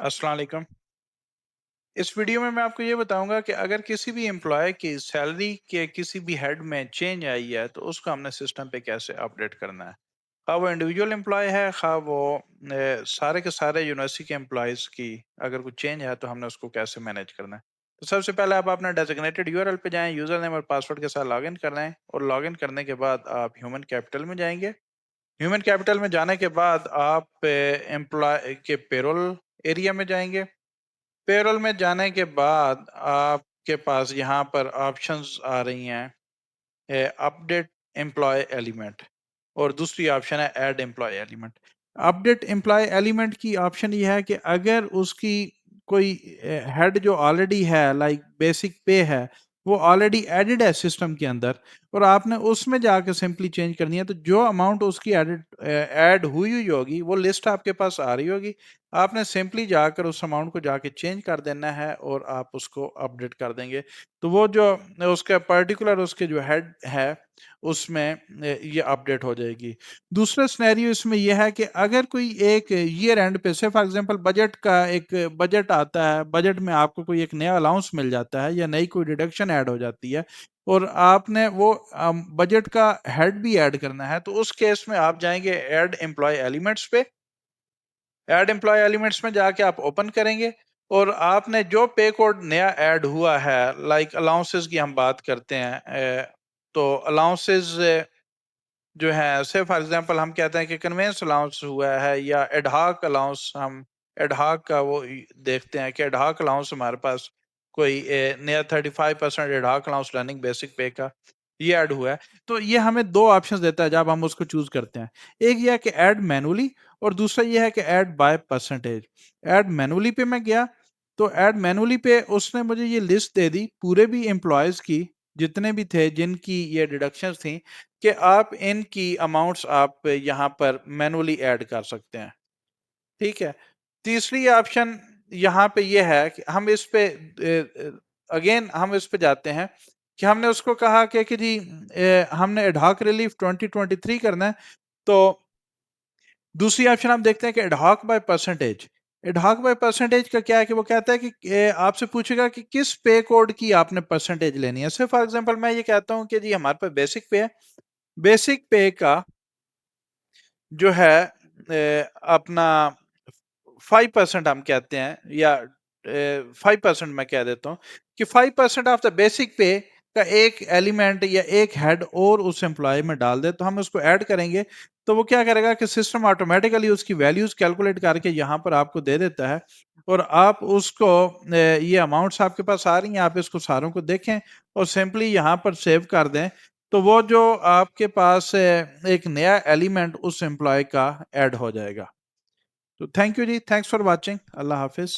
अस्सलाम वालेकुम। इस वीडियो में मैं आपको ये बताऊंगा कि अगर किसी भी एम्प्लॉय की सैलरी के किसी भी हेड में चेंज आई है तो उसको हमने सिस्टम पे कैसे अपडेट करना है। खा वो इंडिविजुअल एम्प्लॉय है, खा वो सारे के सारे यूनिवर्सिटी के एम्प्लॉयज़ की अगर कुछ चेंज है तो हमने उसको कैसे मैनेज करना है। तो सबसे पहले आप अपना डेजिग्नेटेड यूआरएल पे जाएं, यूजर नेम और पासवर्ड के साथ लॉगिन कर लें और लॉगिन करने के बाद आप ह्यूमन कैपिटल में जाएंगे। ह्यूमन कैपिटल में जाने के बाद आप एम्प्लॉय के पेरोल एरिया में जाएंगे। पेरोल में जाने के बाद आपके पास यहाँ पर ऑप्शंस आ रही हैं, अपडेट एम्प्लॉय एलिमेंट और दूसरी ऑप्शन है add employ element. Update employ element की ऑप्शन ये है कि अगर उसकी कोई हेड जो ऑलरेडी है लाइक बेसिक पे है वो ऑलरेडी एडेड है सिस्टम के अंदर और आपने उसमें जाकर सिंपली चेंज करनी है, तो जो अमाउंट उसकी ऐड हुई हुई होगी वो लिस्ट आपके पास आ रही होगी। आपने सिंपली जाकर उस अमाउंट को जाके चेंज कर देना है और आप उसको अपडेट कर देंगे। तो वो जो उसका पर्टिकुलर उसके जो हेड है उसमें ये अपडेट हो जाएगी। दूसरा सिनेरियो इसमें यह है कि अगर कोई एक ईयर एंड पे से फॉर एग्जांपल बजट का एक बजट आता है, बजट में आपको कोई एक नया अलाउंस मिल जाता है या नई कोई डिडक्शन ऐड हो जाती है और आपने वो बजट का हेड भी ऐड करना है, तो उस केस में आप जाएंगे ऐड एम्प्लॉय एलिमेंट्स पे। ऐड एम्प्लॉय एलिमेंट्स में जाके आप ओपन करेंगे और आपने जो पे कोड नया ऐड हुआ है, लाइक अलाउंसेस की हम बात करते हैं, तो अलाउंसेस जो है से फॉर एग्जांपल हम कहते हैं कि कन्वेंस अलाउंस हुआ है या एडहॉक अलाउंस, हम एडहॉक का वो देखते हैं कि एडहॉक अलाउंस हमारे पास कोई नया 35% एडहॉक अलाउंस लर्निंग बेसिक पे का ये ऐड हुआ है। तो ये हमें दो ऑप्शंस देता है जब हम उसको चूज करते हैं। एक ये है कि ऐड मैनुअली और दूसरा ये है कि add by percentage. Add manually पे मैं गया तो ऐड मैनुअली पे उसने मुझे ये लिस्ट दे दी पूरे भी एम्प्लॉयज की जितने भी थे जिनकी ये डिडक्शंस थी कि आप इनकी अमाउंट्स आप यहाँ पर मैनुअली ऐड कर सकते हैं। ठीक है। तीसरी ऑप्शन यहाँ पे ये है कि हम इस पे अगेन हम इस पे जाते हैं कि हमने उसको कहा कि जी हमने एडहॉक रिलीफ 2023 करना है। तो दूसरी ऑप्शन आप देखते हैं कि ad hoc by percentage. Ad hoc by percentage का क्या है कि वो कहता है कि आपसे पूछेगा कि किस पे कोड की आपने परसेंटेज लेनी है। से फॉर एग्जांपल मैं ये कहता हूं कि जी हमारे पास बेसिक पे है, बेसिक पे का जो है अपना 5% हम कहते हैं या 5% मैं कह देता हूं कि 5% ऑफ द बेसिक पे का एक एलिमेंट या एक हेड और उस एम्प्लॉय में डाल दे तो हम उसको ऐड करेंगे। तो वो क्या करेगा कि सिस्टम ऑटोमेटिकली उसकी वैल्यूज कैलकुलेट करके यहाँ पर आपको दे देता है और आप उसको ये अमाउंट्स आपके पास आ रही हैं, आप इसको सारों को देखें और सिंपली यहाँ पर सेव कर दें। तो वो जो आपके पास एक नया एलिमेंट उस एम्प्लॉय का ऐड हो जाएगा। तो thank you ji, thanks for watching, अल्लाह हाफिज।